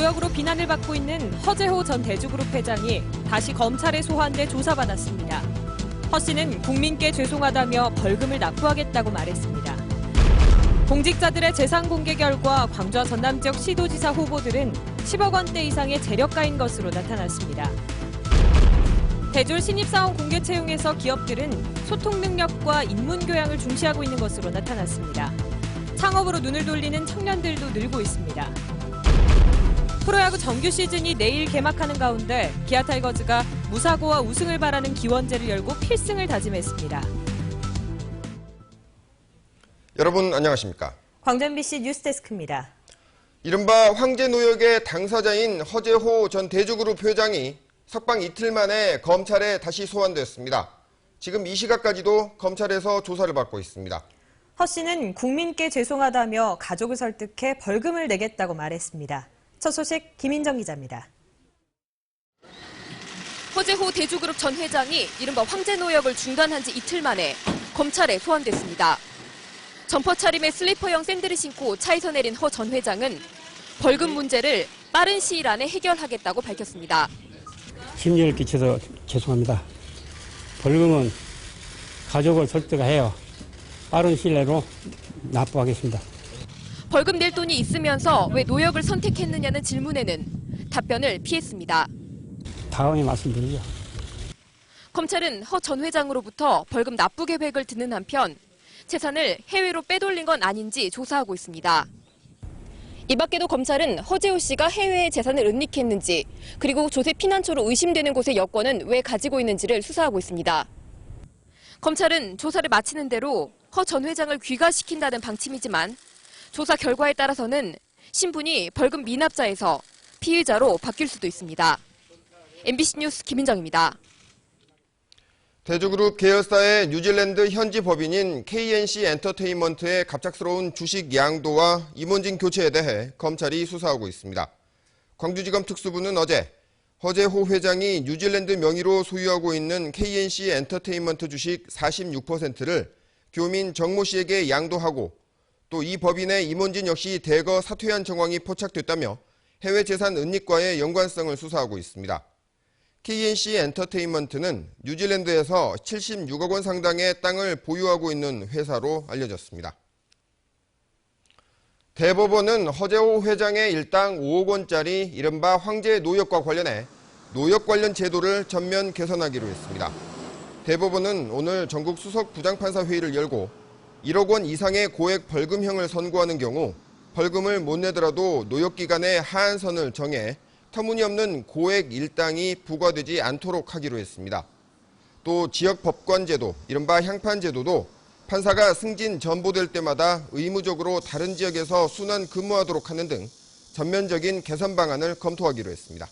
노역으로 비난을 받고 있는 허재호 전 대주그룹 회장이 다시 검찰에 소환돼 조사받았습니다. 허 씨는 국민께 죄송하다며 벌금을 납부하겠다고 말했습니다. 공직자들의 재산 공개 결과 광주와 전남 지역 시도지사 후보들은 10억 원대 이상의 재력가인 것으로 나타났습니다. 대졸 신입사원 공개 채용에서 기업들은 소통 능력과 인문 교양을 중시하고 있는 것으로 나타났습니다. 창업으로 눈을 돌리는 청년들도 늘고 있습니다. 프로야구 정규 시즌이 내일 개막하는 가운데 기아 타이거즈가 무사고와 우승을 바라는 기원제를 열고 필승을 다짐했습니다. 여러분 안녕하십니까? 광주 MBC 뉴스데스크입니다. 이른바 황제 노역의 당사자인 허재호 전 대주그룹 회장이 석방 이틀 만에 검찰에 다시 소환됐습니다. 지금 이 시각까지도 검찰에서 조사를 받고 있습니다. 허 씨는 국민께 죄송하다며 가족을 설득해 벌금을 내겠다고 말했습니다. 첫 소식 김인정 기자입니다. 허재호 대주그룹 전 회장이 이른바 황제 노역을 중단한 지 이틀 만에 검찰에 소환됐습니다. 점퍼 차림의 슬리퍼형 샌들을 신고 차에서 내린 허 전 회장은 벌금 문제를 빠른 시일 안에 해결하겠다고 밝혔습니다. 심려를 끼쳐서 죄송합니다. 벌금은 가족을 설득해요. 빠른 시일 내로 납부하겠습니다. 벌금 낼 돈이 있으면서 왜 노역을 선택했느냐는 질문에는 답변을 피했습니다. 다음에 말씀드리죠. 검찰은 허 전 회장으로부터 벌금 납부 계획을 듣는 한편 재산을 해외로 빼돌린 건 아닌지 조사하고 있습니다. 이 밖에도 검찰은 허재호 씨가 해외에 재산을 은닉했는지 그리고 조세 피난처로 의심되는 곳의 여권은 왜 가지고 있는지를 수사하고 있습니다. 검찰은 조사를 마치는 대로 허 전 회장을 귀가시킨다는 방침이지만 조사 결과에 따라서는 신분이 벌금 미납자에서 피의자로 바뀔 수도 있습니다. MBC 뉴스 김인정입니다. 대주그룹 계열사의 뉴질랜드 현지 법인인 KNC 엔터테인먼트의 갑작스러운 주식 양도와 임원진 교체에 대해 검찰이 수사하고 있습니다. 광주지검 특수부는 어제 허재호 회장이 뉴질랜드 명의로 소유하고 있는 KNC 엔터테인먼트 주식 46%를 교민 정모 씨에게 양도하고 또 이 법인의 임원진 역시 대거 사퇴한 정황이 포착됐다며 해외 재산 은닉과의 연관성을 수사하고 있습니다. KNC 엔터테인먼트는 뉴질랜드에서 76억 원 상당의 땅을 보유하고 있는 회사로 알려졌습니다. 대법원은 허재호 회장의 일당 5억 원짜리 이른바 황제 노역과 관련해 노역 관련 제도를 전면 개선하기로 했습니다. 대법원은 오늘 전국 수석 부장판사 회의를 열고 1억 원 이상의 고액 벌금형을 선고하는 경우 벌금을 못 내더라도 노역 기간의 하한선을 정해 터무니없는 고액 일당이 부과되지 않도록 하기로 했습니다. 또 지역 법관제도, 이른바 향판제도도 판사가 승진 전보될 때마다 의무적으로 다른 지역에서 순환 근무하도록 하는 등 전면적인 개선 방안을 검토하기로 했습니다.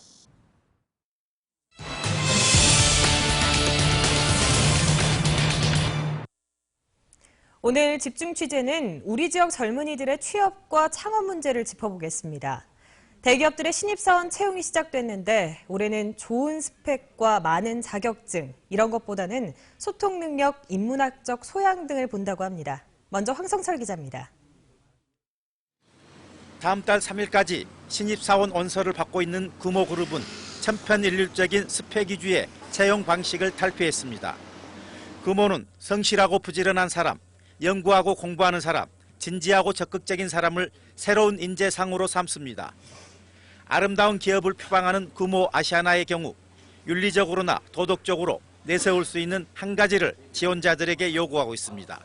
오늘 집중 취재는 우리 지역 젊은이들의 취업과 창업 문제를 짚어보겠습니다. 대기업들의 신입사원 채용이 시작됐는데 올해는 좋은 스펙과 많은 자격증, 이런 것보다는 소통 능력, 인문학적 소양 등을 본다고 합니다. 먼저 황성철 기자입니다. 다음 달 3일까지 신입사원 원서를 받고 있는 금호그룹은 천편일률적인 스펙 위주의 채용 방식을 탈피했습니다. 금호는 성실하고 부지런한 사람, 연구하고 공부하는 사람, 진지하고 적극적인 사람을 새로운 인재상으로 삼습니다. 아름다운 기업을 표방하는 금호 아시아나의 경우 윤리적으로나 도덕적으로 내세울 수 있는 한 가지를 지원자들에게 요구하고 있습니다.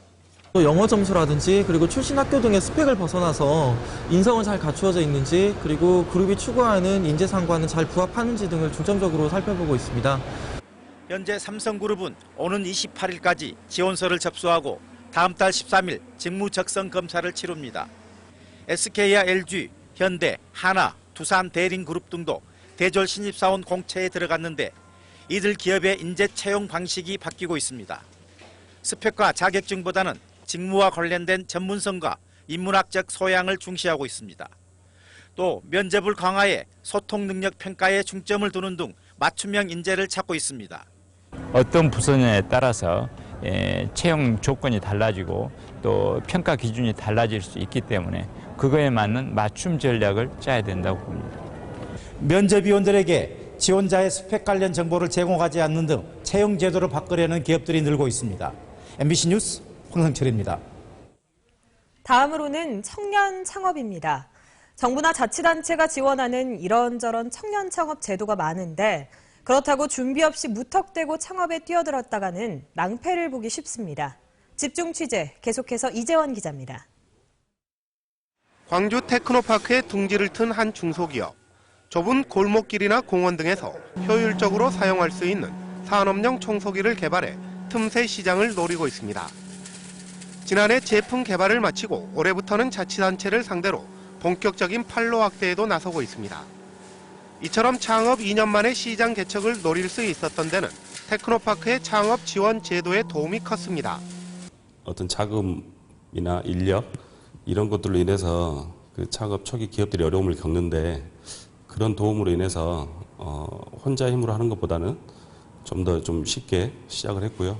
영어 점수라든지 그리고 출신 학교 등의 스펙을 벗어나서 인성은 잘 갖추어져 있는지 그리고 그룹이 추구하는 인재상과는 잘 부합하는지 등을 중점적으로 살펴보고 있습니다. 현재 삼성그룹은 오는 28일까지 지원서를 접수하고 다음 달 13일 직무 적성 검사를 치릅니다. SK와 LG, 현대, 하나, 두산 대림그룹 등도 대졸 신입사원 공채에 들어갔는데 이들 기업의 인재 채용 방식이 바뀌고 있습니다. 스펙과 자격증보다는 직무와 관련된 전문성과 인문학적 소양을 중시하고 있습니다. 또 면접을 강화해 소통 능력 평가에 중점을 두는 등 맞춤형 인재를 찾고 있습니다. 어떤 부서에 따라서 채용 조건이 달라지고 또 평가 기준이 달라질 수 있기 때문에 그거에 맞는 맞춤 전략을 짜야 된다고 봅니다. 면접위원들에게 지원자의 스펙 관련 정보를 제공하지 않는 등 채용 제도를 바꾸려는 기업들이 늘고 있습니다. MBC 뉴스 황성철입니다. 다음으로는 청년 창업입니다. 정부나 자치단체가 지원하는 이런저런 청년 창업 제도가 많은데 그렇다고 준비 없이 무턱대고 창업에 뛰어들었다가는 낭패를 보기 쉽습니다. 집중 취재 계속해서 이재원 기자입니다. 광주 테크노파크에 둥지를 튼 한 중소기업. 좁은 골목길이나 공원 등에서 효율적으로 사용할 수 있는 산업용 청소기를 개발해 틈새 시장을 노리고 있습니다. 지난해 제품 개발을 마치고 올해부터는 자치단체를 상대로 본격적인 판로 확대에도 나서고 있습니다. 이처럼 창업 2년 만에 시장 개척을 노릴 수 있었던 데는 테크노파크의 창업 지원 제도의 도움이 컸습니다. 어떤 자금이나 인력 이런 것들로 인해서 그 창업 초기 기업들이 어려움을 겪는데 그런 도움으로 인해서 혼자 힘으로 하는 것보다는 좀 더 쉽게 시작을 했고요.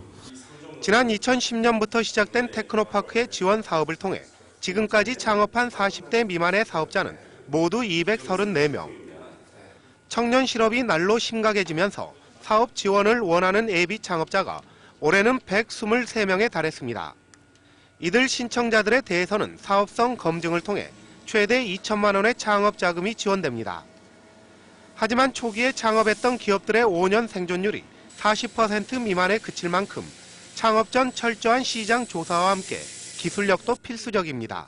지난 2010년부터 시작된 테크노파크의 지원 사업을 통해 지금까지 창업한 40대 미만의 사업자는 모두 234명. 청년 실업이 날로 심각해지면서 사업 지원을 원하는 예비 창업자가 올해는 123명에 달했습니다. 이들 신청자들에 대해서는 사업성 검증을 통해 최대 2천만 원의 창업 자금이 지원됩니다. 하지만 초기에 창업했던 기업들의 5년 생존율이 40% 미만에 그칠 만큼 창업 전 철저한 시장 조사와 함께 기술력도 필수적입니다.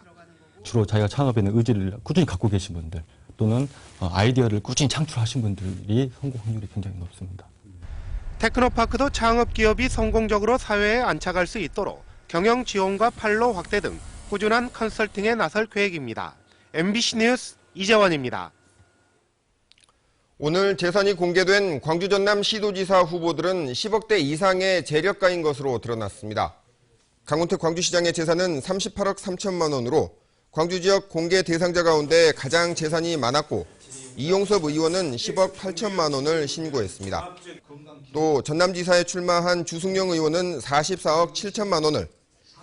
주로 자기가 창업에 있는 의지를 꾸준히 갖고 계신 분들 또는 아이디어를 꾸준히 창출하신 분들이 성공 확률이 굉장히 높습니다. 테크노파크도 창업 기업이 성공적으로 사회에 안착할 수 있도록 경영 지원과 판로 확대 등 꾸준한 컨설팅에 나설 계획입니다. MBC 뉴스 이재원입니다. 오늘 재산이 공개된 광주 전남 시도지사 후보들은 10억대 이상의 재력가인 것으로 드러났습니다. 강훈택 광주시장의 재산은 38억 3천만 원으로 광주 지역 공개 대상자 가운데 가장 재산이 많았고 이용섭 의원은 10억 8천만 원을 신고했습니다. 또 전남지사에 출마한 주승용 의원은 44억 7천만 원을,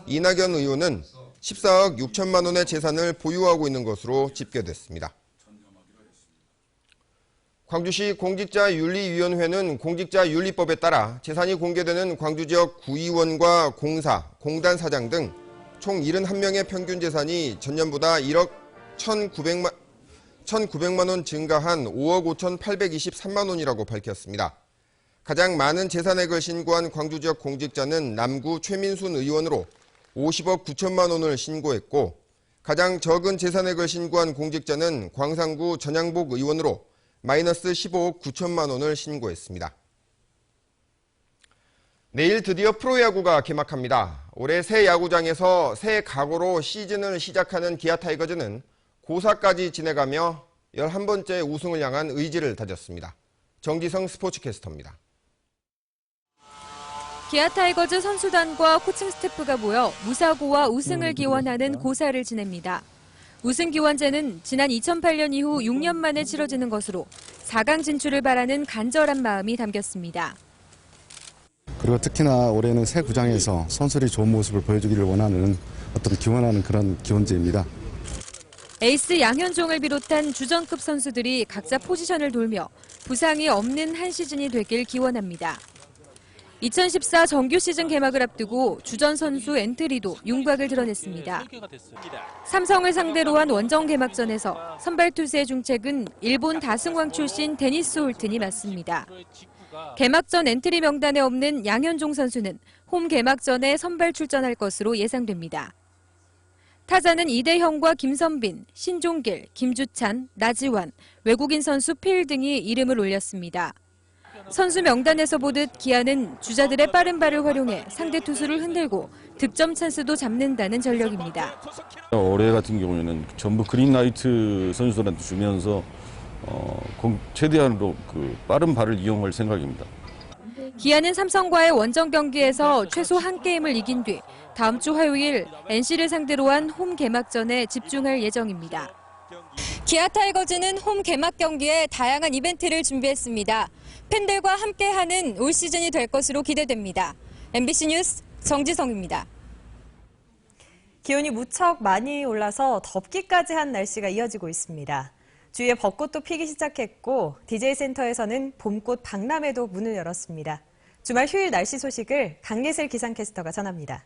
이낙연 의원은 14억 6천만 원의 재산을 보유하고 있는 것으로 집계됐습니다. 광주시 공직자윤리위원회는 공직자윤리법에 따라 재산이 공개되는 광주 지역 구의원과 공사, 공단 사장 등 총 71명의 평균 재산이 전년보다 1억 1,900만 원 증가한 5억 5,823만 원이라고 밝혔습니다. 가장 많은 재산액을 신고한 광주 지역 공직자는 남구 최민순 의원으로 50억 9천만 원을 신고했고 가장 적은 재산액을 신고한 공직자는 광산구 전양복 의원으로 마이너스 15억 9천만 원을 신고했습니다. 내일 드디어 프로야구가 개막합니다. 올해 새 야구장에서 새 각오로 시즌을 시작하는 기아 타이거즈는 고사까지 지내가며 11번째 우승을 향한 의지를 다졌습니다. 정지성 스포츠캐스터입니다. 기아 타이거즈 선수단과 코칭 스태프가 모여 무사고와 우승을 기원하는 고사를 지냅니다. 우승 기원제는 지난 2008년 이후 6년 만에 치러지는 것으로 4강 진출을 바라는 간절한 마음이 담겼습니다. 그리고 특히나 올해는 새 구장에서 선수들이 좋은 모습을 보여주기를 원하는 기원하는 그런 기원제입니다. 에이스 양현종을 비롯한 주전급 선수들이 각자 포지션을 돌며 부상이 없는 한 시즌이 되길 기원합니다. 2014 정규 시즌 개막을 앞두고 주전 선수 엔트리도 윤곽을 드러냈습니다. 삼성을 상대로 한 원정 개막전에서 선발 투수의 중책은 일본 다승왕 출신 데니스 홀튼이 맞습니다. 개막전 엔트리 명단에 없는 양현종 선수는 홈 개막전에 선발 출전할 것으로 예상됩니다. 타자는 이대형과 김선빈, 신종길, 김주찬, 나지완, 외국인 선수 필 등이 이름을 올렸습니다. 선수 명단에서 보듯 기아는 주자들의 빠른 발을 활용해 상대 투수를 흔들고 득점 찬스도 잡는다는 전력입니다. 올해 같은 경우에는 전부 그린라이트 선수들한테 주면서 최대한으로 빠른 발을 이용할 생각입니다. 기아는 삼성과의 원정 경기에서 최소 한 게임을 이긴 뒤 다음 주 화요일 NC를 상대로 한 홈 개막전에 집중할 예정입니다. 기아 타이거즈는 홈 개막 경기에 다양한 이벤트를 준비했습니다. 팬들과 함께하는 올 시즌이 될 것으로 기대됩니다. MBC 뉴스 정지성입니다. 기온이 무척 많이 올라서 덥기까지 한 날씨가 이어지고 있습니다. 주위에 벚꽃도 피기 시작했고 DJ 센터에서는 봄꽃 박람회도 문을 열었습니다. 주말 휴일 날씨 소식을 강예슬 기상캐스터가 전합니다.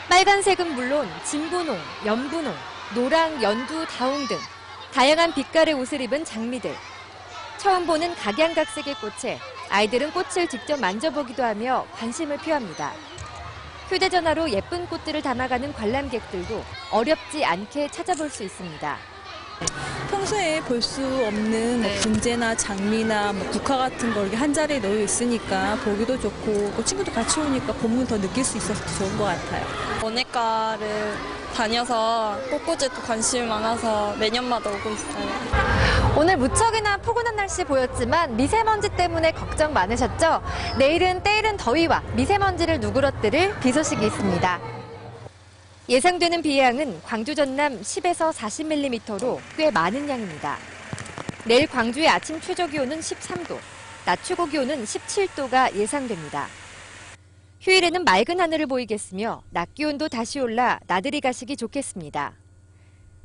빨간색은 물론 진분홍, 연분홍, 노랑, 연두, 다홍 등 다양한 빛깔의 옷을 입은 장미들. 처음 보는 각양각색의 꽃에 아이들은 꽃을 직접 만져보기도 하며 관심을 표합니다. 휴대전화로 예쁜 꽃들을 담아가는 관람객들도 어렵지 않게 찾아볼 수 있습니다. 평소에 볼 수 없는 분재나 장미나 국화 같은 걸 이렇게 한 자리에 놓여 있으니까 보기도 좋고 친구도 같이 오니까 봄을 더 느낄 수 있어서 좋은 것 같아요. 원예과를 다녀서 꽃꽂이에 또 관심이 많아서 매년마다 오고 있어요. 오늘 무척이나 포근한 날씨 보였지만 미세먼지 때문에 걱정 많으셨죠? 내일은 때이른 더위와 미세먼지를 누그러뜨릴 비 소식이 있습니다. 예상되는 비 양은 광주 전남 10에서 40mm로 꽤 많은 양입니다. 내일 광주의 아침 최저 기온은 13도, 낮 최고 기온은 17도가 예상됩니다. 휴일에는 맑은 하늘을 보이겠으며 낮 기온도 다시 올라 나들이 가시기 좋겠습니다.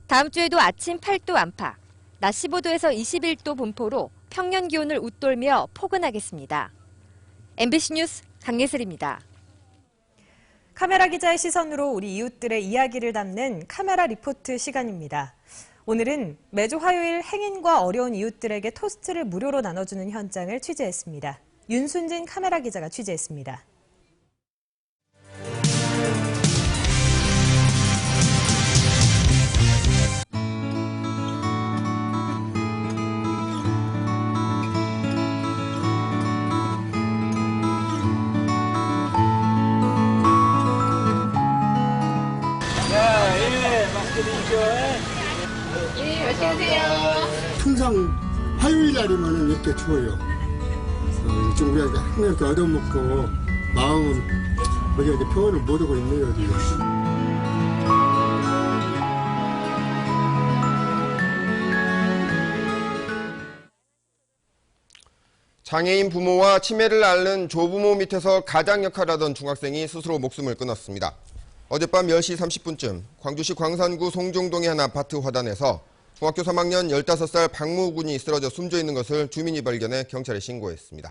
다음 주에도 아침 8도 안팎, 낮 15도에서 21도 분포로 평년 기온을 웃돌며 포근하겠습니다. MBC 뉴스 강예슬입니다. 카메라 기자의 시선으로 우리 이웃들의 이야기를 담는 카메라 리포트 시간입니다. 오늘은 매주 화요일 행인과 어려운 이웃들에게 토스트를 무료로 나눠주는 현장을 취재했습니다. 윤순진 카메라 기자가 취재했습니다. 항상 화요일 날이면 이렇게 추워요. 좀 우리가 항상 이렇게 얻어먹고 마음은 우리가 이제 평온을 못 하고 있네요, 지금. 장애인 부모와 치매를 앓는 조부모 밑에서 가장 역할을 하던 중학생이 스스로 목숨을 끊었습니다. 어젯밤 10시 30분쯤 광주시 광산구 송정동의 한 아파트 화단에서 중학교 3학년 15살 박모 군이 쓰러져 숨져 있는 것을 주민이 발견해 경찰에 신고했습니다.